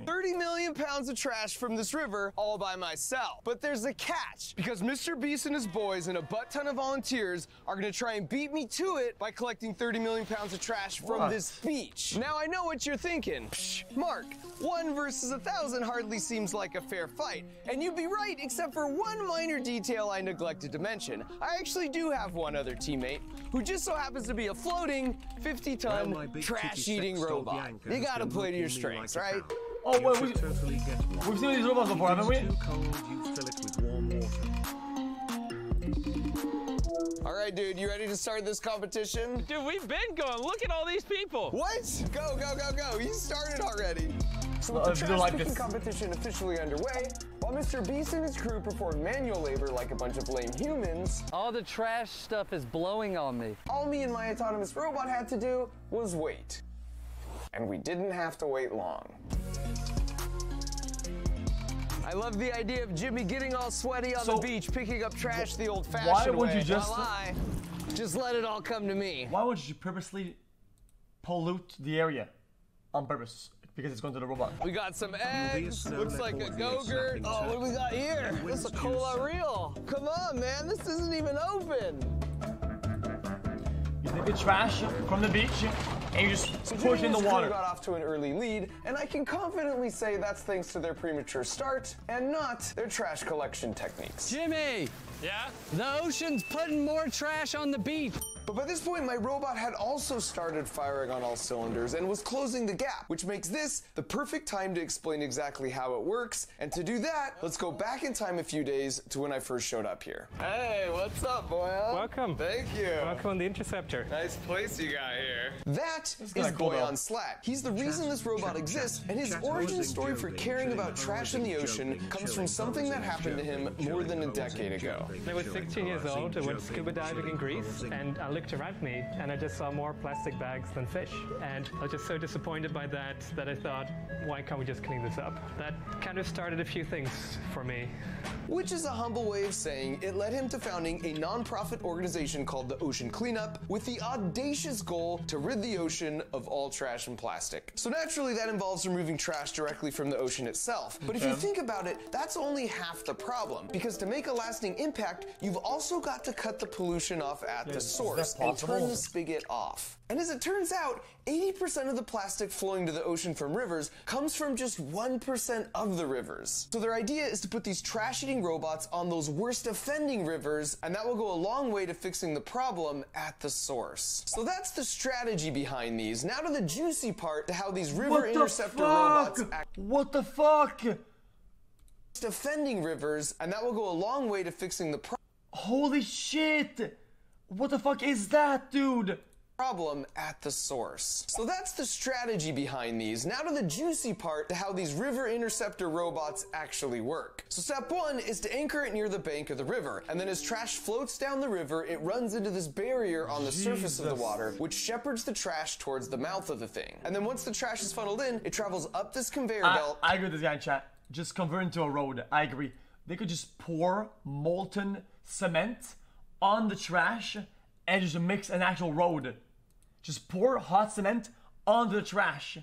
30 million pounds of trash from this river all by myself. But there's a catch, because Mr. Beast and his boys and a butt ton of volunteers are gonna try and beat me to it by collecting 30 million pounds of trash from this beach. Now I know what you're thinking. Psh, Mark, 1 versus 1,000 hardly seems like a fair fight. And you'd be right, except for one minor detail I neglected to mention. I actually do have one other teammate who just so happens to be a floating 50-ton trash-eating robot. You gotta play to your strengths, right? Oh, wait, we've seen these robots before, haven't we? All right, dude, you ready to start this competition? Dude, we've been going. Look at all these people. What? Go, go, go, go. You started already. So with the trash picking competition officially underway, while Mr. Beast and his crew perform manual labor like a bunch of lame humans, all the trash stuff is blowing on me. All me and my autonomous robot had to do was wait. And we didn't have to wait long. I love the idea of Jimmy getting all sweaty on the beach, picking up trash the old-fashioned way. Why would you just let it all come to me? Why would you purposely pollute the area on purpose? Because it's going to the robot. We got some eggs. Looks like a Go-Gurt. Oh, what do we got here? This is a Cola Real. Come on, man. This isn't even open. You take the trash from the beach and you just push it in the water. Got off to an early lead, and I can confidently say that's thanks to their premature start and not their trash collection techniques. Jimmy! Yeah? The ocean's putting more trash on the beach. But by this point, my robot had also started firing on all cylinders and was closing the gap, which makes this the perfect time to explain exactly how it works. And to do that, let's go back in time a few days to when I first showed up here. Hey, what's up, Boyan? Welcome. Thank you. Welcome on the Interceptor. Nice place you got here. That is Boyan Slat. He's the reason this robot exists, and his origin story for caring about trash in the ocean comes from something that happened to him more than a decade ago. I was 16 years old. I went scuba diving in Greece, and I looked around me, and I just saw more plastic bags than fish. And I was just so disappointed by that I thought, why can't we just clean this up? That kind of started a few things for me. Which is a humble way of saying it led him to founding a non-profit organization called the Ocean Cleanup with the audacious goal to rid the ocean of all trash and plastic. So naturally that involves removing trash directly from the ocean itself. But if you think about it, that's only half the problem. Because to make a lasting impact, you've also got to cut the pollution off at the source and turn the spigot off. And as it turns out, 80% of the plastic flowing to the ocean from rivers comes from just 1% of the rivers. So their idea is to put these trash-eating robots on those worst offending rivers, and that will go a long way to fixing the problem at the source. So that's the strategy behind these. Now to the juicy part, to how these river interceptor robots act. What the fuck? Offending rivers, and that will go a long way to fixing the problem. Holy shit! What the fuck is that, dude? Problem at the source. So that's the strategy behind these. Now to the juicy part, to how these river interceptor robots actually work. So step 1 is to anchor it near the bank of the river, and then as trash floats down the river, it runs into this barrier on the surface of the water, which shepherds the trash towards the mouth of the thing. And then once the trash is funneled in, it travels up this conveyor belt. I agree with this guy in chat. Just convert into a road. I agree. They could just pour molten cement on the trash and just mix an actual road. Just pour hot cement onto the trash.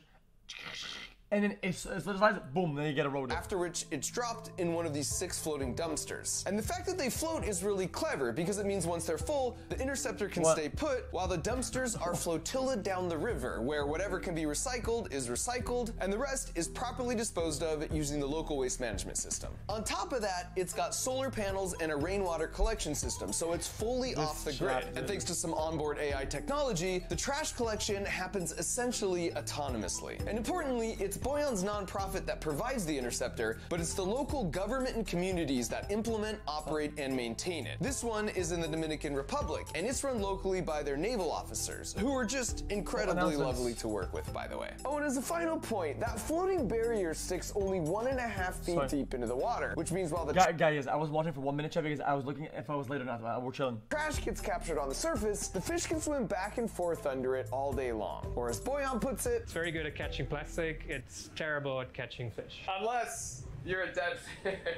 And then it solidifies, boom, then you get a road. After which it's dropped in one of these 6 floating dumpsters. And the fact that they float is really clever because it means once they're full, the interceptor can stay put while the dumpsters are flotillaed down the river, where whatever can be recycled is recycled and the rest is properly disposed of using the local waste management system. On top of that, it's got solar panels and a rainwater collection system, so it's fully off the grid. And thanks to some onboard AI technology, the trash collection happens essentially autonomously. And importantly, it's Boyan's nonprofit that provides the interceptor, but it's the local government and communities that implement, operate, and maintain it. This one is in the Dominican Republic, and it's run locally by their naval officers, who are just incredibly lovely to work with, by the way. Oh, and as a final point, that floating barrier sticks only 1.5 feet deep into the water, which means while the guys, I was watching for 1 minute, chat, because I was looking if I was late or not. We're chilling. Trash gets captured on the surface, the fish can swim back and forth under it all day long. Or as Boyan puts it, it's very good at catching plastic. It's terrible at catching fish. Unless you're a dead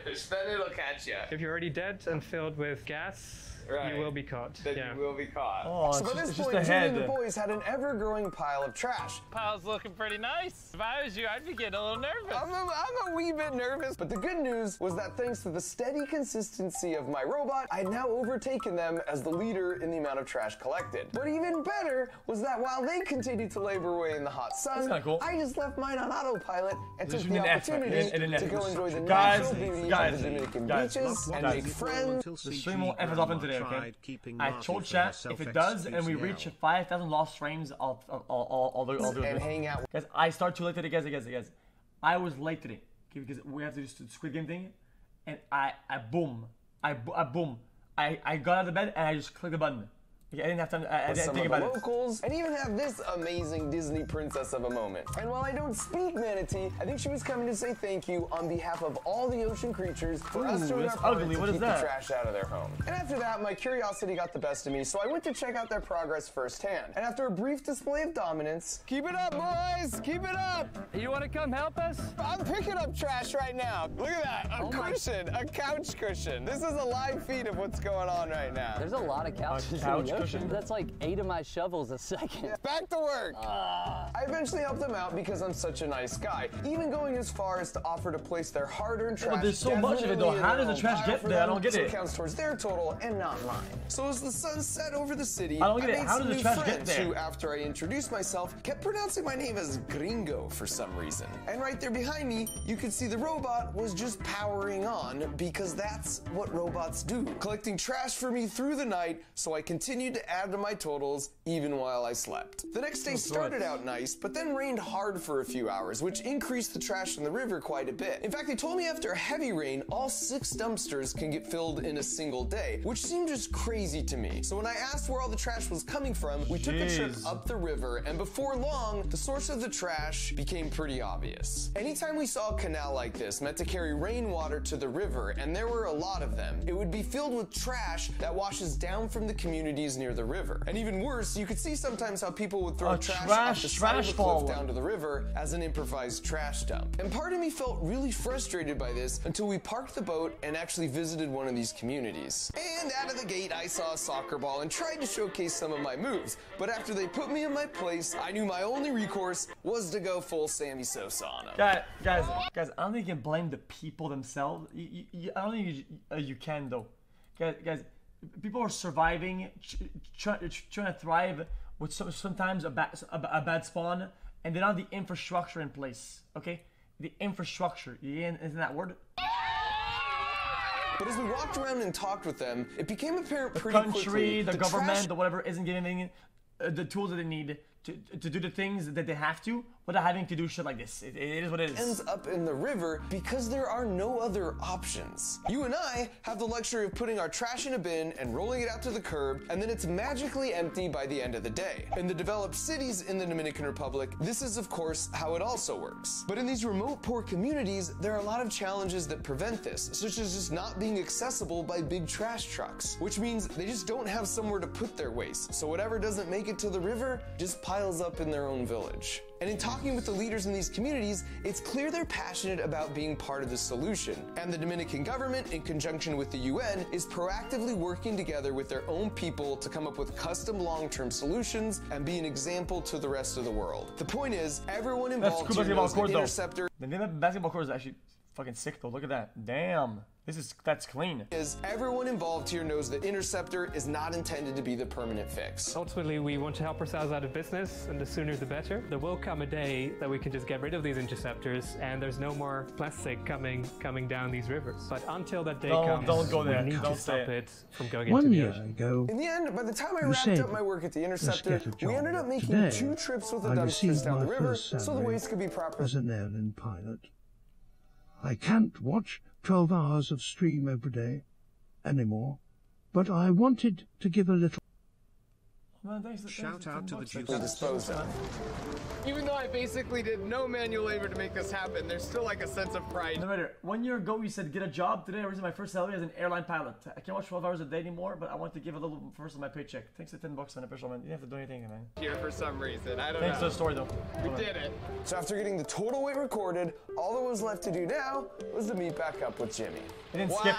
fish, then it'll catch you. If you're already dead and filled with gas, Right. You will be caught. That Yeah. you will be caught. Oh, So by this point, Jimmy and the boys had an ever-growing pile of trash. Pile's looking pretty nice. If I was you, I'd be getting a little nervous. I'm a wee bit nervous, but the good news was that thanks to the steady consistency of my robot, I had now overtaken them as the leader in the amount of trash collected. But even better was that while they continued to labor away in the hot sun, cool. I just left mine on autopilot and took Just the an effort, opportunity an to effort. go enjoy the Guys, natural beauty guys, of the Dominican guys, beaches and make friends. The stream won't end off today, okay? I told chat if it does and we reach 5,000 lost frames, I'll do And it. hang out. Guys, I start too late today, guys. I was late today, okay, because we have to do the Squid Game thing, and I got out of bed and I just clicked the button. Okay, I didn't have time. I didn't think about it. Locals, and even have this amazing Disney princess of a moment. And while I don't speak Manatee, I think she was coming to say thank you on behalf of all the ocean creatures for us doing our part to keep the trash out of their home. And after that, my curiosity got the best of me, so I went to check out their progress firsthand. And after a brief display of dominance, keep it up, boys, keep it up. You want to come help us? I'm picking up trash right now. Look at that, a cushion, a couch cushion. This is a live feed of what's going on right now. There's a lot of couches in the ocean. That's like 8 of my shovels a second. Yeah, back to work. I eventually helped them out because I'm such a nice guy, even going as far as to offer to place their hard-earned trash. But there's so much of it though. How does the trash get there? I don't get it. So it counts towards their total and not mine. So as the sun set over the city, I don't get it. How does the trash get there? Who, after I introduced myself, kept pronouncing my name as Gringo for some reason. And right there behind me, you could see the robot was just powering on because that's what robots do. Collecting trash for me through the night, so I continued to add to my totals even while I slept. The next day started out nice, but then rained hard for a few hours, which increased the trash in the river quite a bit. In fact, they told me after a heavy rain, all 6 dumpsters can get filled in a single day, which seemed just crazy to me. So when I asked where all the trash was coming from, we took a trip up the river, and before long, the source of the trash became pretty obvious. Anytime we saw a canal like this meant to carry rainwater to the river, and there were a lot of them, it would be filled with trash that washes down from the communities near the river. And even worse, you could see sometimes how people would throw trash off the side of the cliff down to the river as an improvised trash dump. And part of me felt really frustrated by this until we parked the boat and actually visited one of these communities. And out of the gate, I saw a soccer ball and tried to showcase some of my moves. But after they put me in my place, I knew my only recourse was to go full Sammy Sosa on them. Guys, I don't think you can blame the people themselves. I don't think you can though. Guys, people are surviving, trying to thrive with sometimes a bad spawn, and they don't have the infrastructure in place. Okay, the infrastructure. Isn't that word? But as we walked around and talked with them, it became apparent pretty quickly. The country, the government, the whatever isn't giving the tools that they need to do the things that they have to without having to do shit like this. It is what it is. Ends up in the river because there are no other options. You and I have the luxury of putting our trash in a bin and rolling it out to the curb, and then it's magically empty by the end of the day. In the developed cities in the Dominican Republic, this is of course how it also works. But in these remote poor communities, there are a lot of challenges that prevent this, such as just not being accessible by big trash trucks, which means they just don't have somewhere to put their waste. So whatever doesn't make it to the river just piles up in their own village. And in talking with the leaders in these communities, it's clear they're passionate about being part of the solution. And the Dominican government, in conjunction with the UN, is proactively working together with their own people to come up with custom long-term solutions and be an example to the rest of the world. The point is, everyone involved here knows the Interceptor. The name of the basketball court is actually fucking sick though. Look at that. Damn. That's clean. Everyone involved here knows that Interceptor is not intended to be the permanent fix. Ultimately, we want to help ourselves out of business, and the sooner the better. There will come a day that we can just get rid of these interceptors, and there's no more plastic coming down these rivers. But until that day comes, don't go there. we need don't to stop it from going into 1 the year ocean. ago, in the end, by the time I wrapped up my work at the Interceptor, we ended up making 2 trips with the dumpsters down the river so the waste could be properly as an airline pilot. I can't watch 12 hours of stream every day anymore, but I wanted to give a little. Man, thanks, Shout out to the juice. Disposed of. Even though I basically did no manual labor to make this happen, there's still like a sense of pride. No matter. 1 year ago, you said get a job. Today, I received my first salary as an airline pilot. I can't watch 12 hours a day anymore, but I want to give a little first of my paycheck. Thanks to $10, man. Official, man. You didn't have to do anything, man. Here for some reason. I don't know. Thanks to the story, though. We did it. So after getting the total weight recorded, all that was left to do now was to meet back up with Jimmy. He didn't skip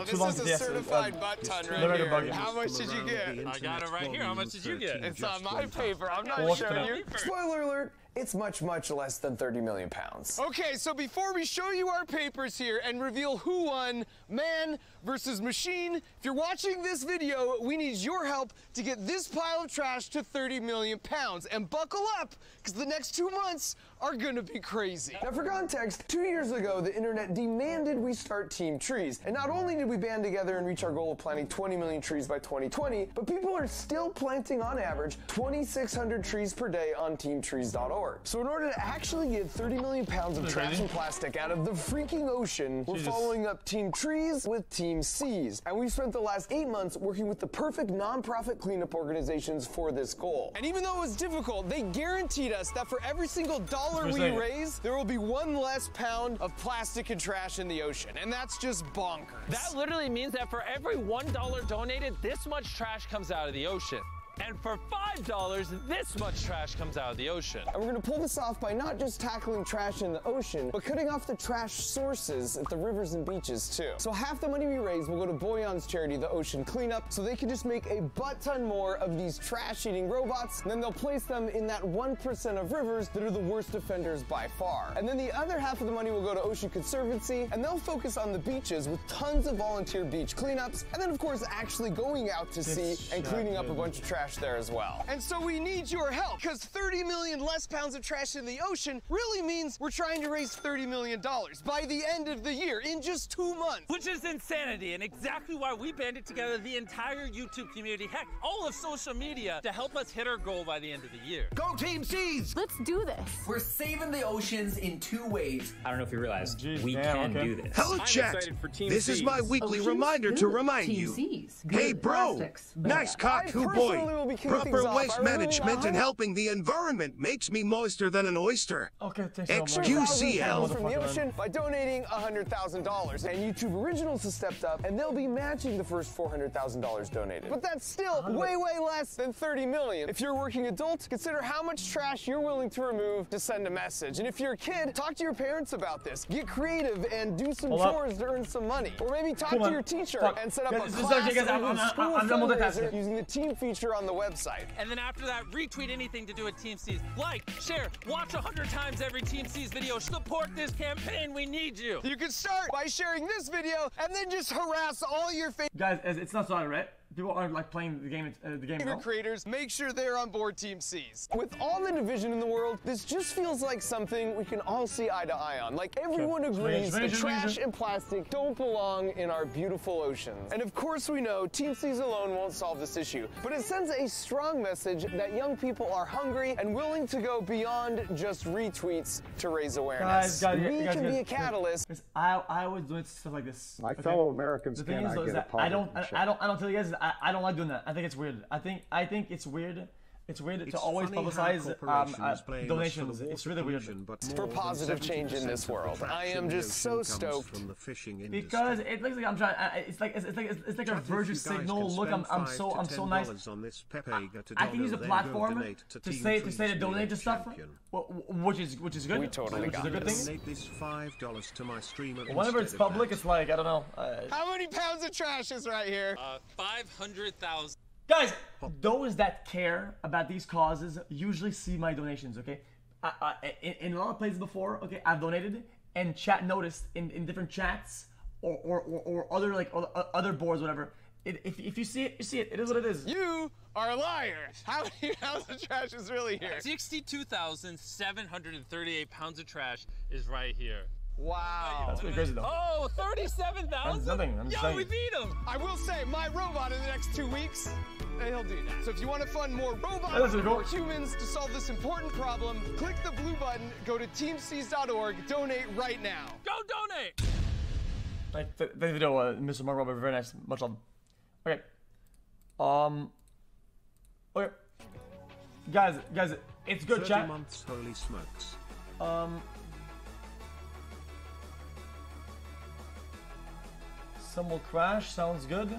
too long to this is a certified butt ton right here. How much did you get? I got it right here. How much did you get? It's on my paper. I'm not showing you. Spoiler alert. It's much, much less than 30 million pounds. Okay, so before we show you our papers here and reveal who won, man versus machine, if you're watching this video, we need your help to get this pile of trash to 30 million pounds. And buckle up, because the next 2 months are gonna be crazy. Now for context, 2 years ago, the internet demanded we start Team Trees. And not only did we band together and reach our goal of planting 20 million trees by 2020, but people are still planting on average 2,600 trees per day on teamtrees.org. So in order to actually get 30 million pounds of trash and plastic out of the freaking ocean, we're following up Team Trees with Team Seas. And we've spent the last 8 months working with the perfect nonprofit cleanup organizations for this goal. And even though it was difficult, they guaranteed us that for every single dollar we raise, there will be 1 less pound of plastic and trash in the ocean. And that's just bonkers. That literally means that for every $1 donated, this much trash comes out of the ocean. And for $5, this much trash comes out of the ocean. And we're gonna pull this off by not just tackling trash in the ocean, but cutting off the trash sources at the rivers and beaches too. So half the money we raise will go to Boyan's charity, the Ocean Cleanup, so they can just make a butt ton more of these trash-eating robots, and then they'll place them in that 1% of rivers that are the worst offenders by far. And then the other half of the money will go to Ocean Conservancy, and they'll focus on the beaches with tons of volunteer beach cleanups, and then of course actually going out to sea and cleaning up a bunch of trash there as well. And so we need your help, because 30 million less pounds of trash in the ocean really means we're trying to raise $30 million by the end of the year, in just 2 months. Which is insanity, and exactly why we banded together the entire YouTube community, heck, all of social media, to help us hit our goal by the end of the year. Go Team Seas! Let's do this. We're saving the oceans in 2 ways. I don't know if you realize, we can do this. Hello, chat. This is my weekly reminder to remind you. Hey, bro. Nice cock, boy. Proper waste management and helping the environment makes me moister than an oyster. Okay, xQcl. From the ocean by donating $100,000. And YouTube Originals has stepped up, and they'll be matching the first $400,000 donated. But that's still way, way less than 30 million. If you're a working adult, consider how much trash you're willing to remove to send a message. And if you're a kid, talk to your parents about this. Get creative and do some chores to earn some money. Or maybe talk to your teacher and set up a class or school fundraiser using the team feature on the website. And then after that, retweet anything to do with Team Seas. Like, share, watch 100 times every Team Seas video. Support this campaign. We need you. You can start by sharing this video and then just harass all your guys, it's not so hard, right? People aren't like playing the game. Creators, make sure they're on board Team Seas. With all the division in the world, this just feels like something we can all see eye to eye on. Like everyone agrees that trash and plastic don't belong in our beautiful oceans. And of course we know Team Seas alone won't solve this issue, but it sends a strong message that young people are hungry and willing to go beyond just retweets to raise awareness. We can be a catalyst. I was doing stuff like this. My fellow Americans cannot get a part of the I don't tell you guys. I don't like doing that. I think it's weird. I think it's weird. It's weird to always publicize donations. It's really weird. For positive change in this world, I am just so stoked. Because it looks like I'm trying. It's like a virtue signal. Look, I'm so nice. I can use a platform to say to donate to stuff, which is good. We totally got a good this. thing. Donate this $5 to my streamer. Whenever it's public, it's like I don't know. How many pounds of trash is right here? 500,000. Guys, those that care about these causes usually see my donations, okay? In a lot of places before, okay, I've donated, and chat noticed in different chats or other like other boards, whatever. If you see it, you see it. It is what it is. You are a liar. How many pounds of trash is really here? 62,738 pounds of trash is right here. Wow. That's pretty crazy though. Oh, 37,000? Yo, we beat him. I will say, my robot in the next 2 weeks, he'll do that. So if you want to fund more robots or humans to solve this important problem, click the blue button, go to teamseas.org, donate right now. Go donate. Like the video, Mr. Mark Robert, very nice. Much love. Okay. Okay. guys, it's good, 30 chat. months, holy smokes. Some will crash, sounds good.